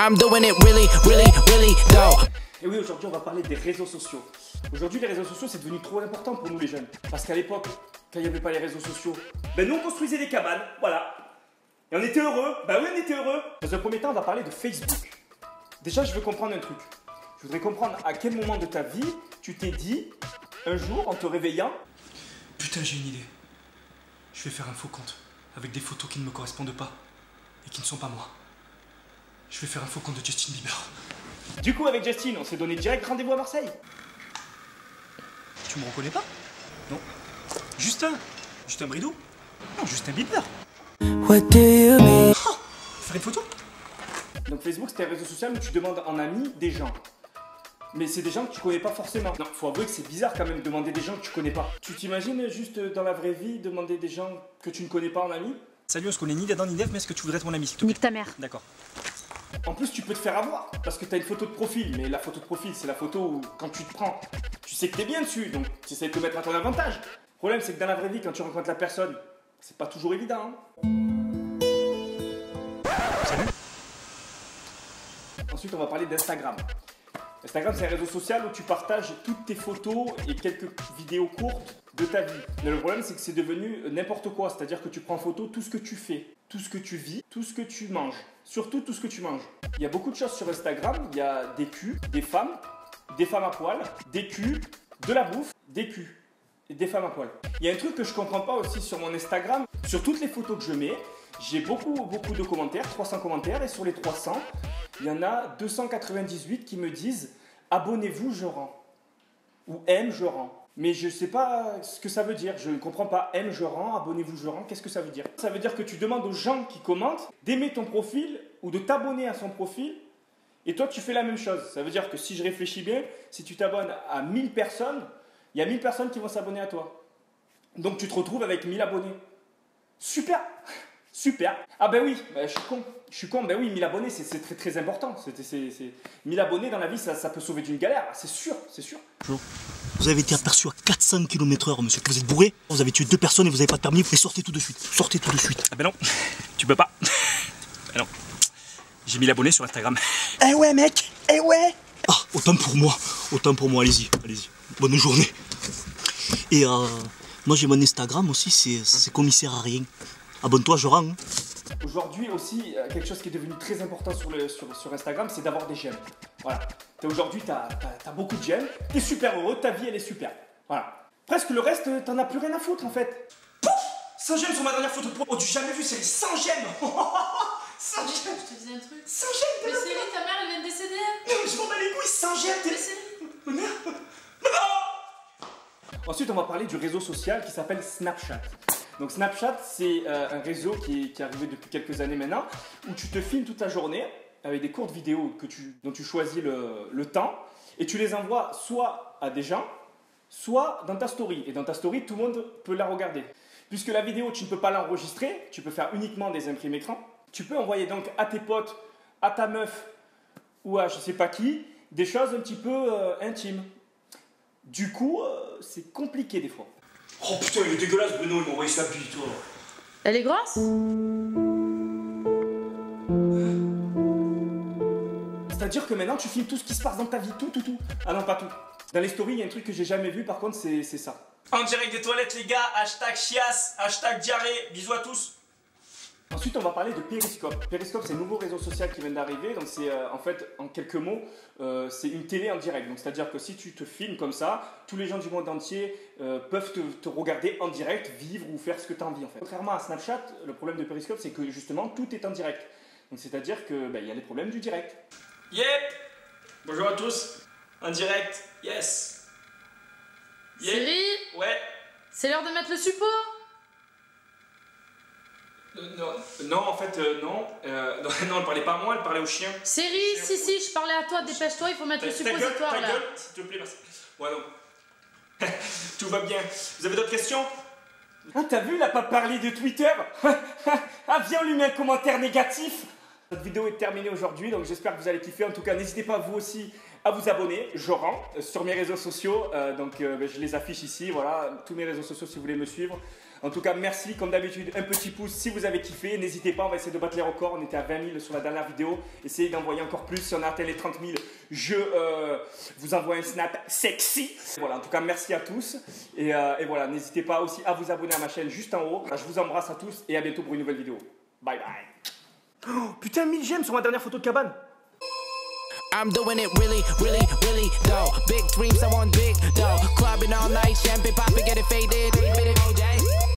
I'm doing it really, really, really dope. Et oui, aujourd'hui on va parler des réseaux sociaux. Aujourd'hui les réseaux sociaux c'est devenu trop important pour nous les jeunes. Parce qu'à l'époque, quand il n'y avait pas les réseaux sociaux, ben nous on construisait des cabanes, voilà. Et on était heureux, bah oui on était heureux. Dans un premier temps on va parler de Facebook. Déjà je veux comprendre un truc. Je voudrais comprendre à quel moment de ta vie tu t'es dit, un jour en te réveillant, putain j'ai une idée. Je vais faire un faux compte, avec des photos qui ne me correspondent pas, et qui ne sont pas moi. Je vais faire un faux compte de Justin Bieber. Du coup avec Justin on s'est donné direct rendez-vous à Marseille. Tu me reconnais pas? Non. Justin Bridou? Non, Justin Bieber. What do you mean? Oh, faire une photo? Donc Facebook c'était un réseau social où tu demandes en ami des gens. Mais c'est des gens que tu connais pas forcément. Non, faut avouer que c'est bizarre quand même de demander des gens que tu connais pas. Tu t'imagines juste dans la vraie vie demander des gens que tu ne connais pas en ami? Salut, on se connaît ni d'Adam ni d'Ève, mais est-ce que tu voudrais être mon ami s'il te plaît? Nique ta mère. D'accord. En plus tu peux te faire avoir parce que t'as une photo de profil. Mais la photo de profil c'est la photo où quand tu te prends, tu sais que t'es bien dessus. Donc tu essaies de te mettre à ton avantage. Le problème c'est que dans la vraie vie quand tu rencontres la personne, c'est pas toujours évident. Salut. Ensuite on va parler d'Instagram. Instagram c'est un réseau social où tu partages toutes tes photos et quelques vidéos courtes de ta vie. Mais le problème c'est que c'est devenu n'importe quoi, c'est-à-dire que tu prends en photo tout ce que tu fais, tout ce que tu vis, tout ce que tu manges, surtout tout ce que tu manges. Il y a beaucoup de choses sur Instagram, il y a des culs, des femmes à poil, des culs, de la bouffe, des culs et des femmes à poil. Il y a un truc que je comprends pas aussi sur mon Instagram, sur toutes les photos que je mets, j'ai beaucoup de commentaires, 300 commentaires, et sur les 300, il y en a 298 qui me disent « Abonnez-vous, je rends » ou « Aime, je rends ». Mais je sais pas ce que ça veut dire, je ne comprends pas « Aime, je rends »,« Abonnez-vous, je rends », qu'est-ce que ça veut dire? Ça veut dire que tu demandes aux gens qui commentent d'aimer ton profil ou de t'abonner à son profil, et toi tu fais la même chose. Ça veut dire que si je réfléchis bien, si tu t'abonnes à 1000 personnes, il y a 1000 personnes qui vont s'abonner à toi. Donc tu te retrouves avec 1000 abonnés. Super! Super. Ah ben oui, je suis con, ben oui, 1000 abonnés, c'est très très important. 1000 abonnés dans la vie, ça peut sauver d'une galère, c'est sûr, c'est sûr. Vous avez été aperçu à 400 km/h, monsieur. Vous êtes bourré, vous avez tué 2 personnes et vous n'avez pas de permis. Et sortez tout de suite, sortez tout de suite. Ah ben non, tu peux pas. Ben non. J'ai 1000 abonnés sur Instagram. Eh ouais, mec, eh ouais. Ah, autant pour moi, allez-y, allez-y. Bonne journée. Et moi j'ai mon Instagram aussi, c'est commissaire à rien. Abonne-toi, je rends. Hein. Aujourd'hui aussi, quelque chose qui est devenu très important sur Instagram, c'est d'avoir des j'aime. Voilà. Aujourd'hui, t'as beaucoup de j'aime, t'es super heureux, ta vie elle est super. Voilà. Presque le reste, t'en as plus rien à foutre en fait. Pouf, 100 j'aime sur ma dernière photo de pro. Oh, tu jamais vu, c'est les 100 j'aime. 100 j'aime. Je te dis un truc. 100 j'aime. Mais Céline, ta mère elle vient de décéder. Non, mais je m'en bats les couilles, 100 j'aime. Mais Céline. Ensuite, on va parler du réseau social qui s'appelle Snapchat. Donc Snapchat, c'est un réseau qui est arrivé depuis quelques années maintenant, où tu te filmes toute la journée avec des courtes vidéos dont tu choisis le temps, et tu les envoies soit à des gens, soit dans ta story. Et dans ta story, tout le monde peut la regarder. Puisque la vidéo, tu ne peux pas l'enregistrer, tu peux faire uniquement des imprimes écran. Tu peux envoyer donc à tes potes, à ta meuf, ou à je sais pas qui, des choses un petit peu intimes. Du coup, c'est compliqué des fois. Oh putain, il est dégueulasse, Bruno, il m'a envoyé sa bite, toi. Elle est grosse? C'est-à-dire que maintenant, tu filmes tout ce qui se passe dans ta vie, tout. Ah non, pas tout. Dans les stories, il y a un truc que j'ai jamais vu, par contre, c'est ça. En direct des toilettes, les gars, hashtag chiasse, hashtag diarrhée, bisous à tous. Ensuite, on va parler de Periscope. Periscope, c'est un nouveau réseau social qui vient d'arriver. Donc, c'est en fait, en quelques mots, c'est une télé en direct. Donc, c'est-à-dire que si tu te filmes comme ça, tous les gens du monde entier peuvent te regarder en direct, vivre ou faire ce que tu as envie. En fait. Contrairement à Snapchat, le problème de Periscope, c'est que justement, tout est en direct. Donc, c'est-à-dire qu'il y a les problèmes du direct. Yep. Bonjour à tous. En direct, yes. Yep. Siri, Ouais. c'est l'heure de mettre le support. Non, en fait, non. Non, elle parlait pas à moi, elle parlait au chien. Siri, si, je parlais à toi, dépêche-toi, il faut mettre le suppositoire ta là. gueule, s'il te plaît, merci. Ouais, non. Tout va bien. Vous avez d'autres questions? Ah, t'as vu, il a pas parlé de Twitter. Ah, viens, on lui met un commentaire négatif. Notre vidéo est terminée aujourd'hui, donc j'espère que vous allez kiffer. En tout cas, n'hésitez pas, vous aussi, à vous abonner. Je rends sur mes réseaux sociaux, je les affiche ici. Voilà, tous mes réseaux sociaux si vous voulez me suivre. En tout cas, merci comme d'habitude, un petit pouce si vous avez kiffé. N'hésitez pas, on va essayer de battre les records. On était à 20 000 sur la dernière vidéo. Essayez d'envoyer encore plus. Si on a atteint les 30 000, je vous envoie un snap sexy. Voilà, en tout cas, merci à tous. Et voilà, n'hésitez pas aussi à vous abonner à ma chaîne juste en haut. Je vous embrasse à tous et à bientôt pour une nouvelle vidéo. Bye bye. Oh, putain, 1000 j'aime sur ma dernière photo de cabane. I'm doing it really, really, really though. Big dreams, I want big though. Clubbing all night, champagne popping, getting faded.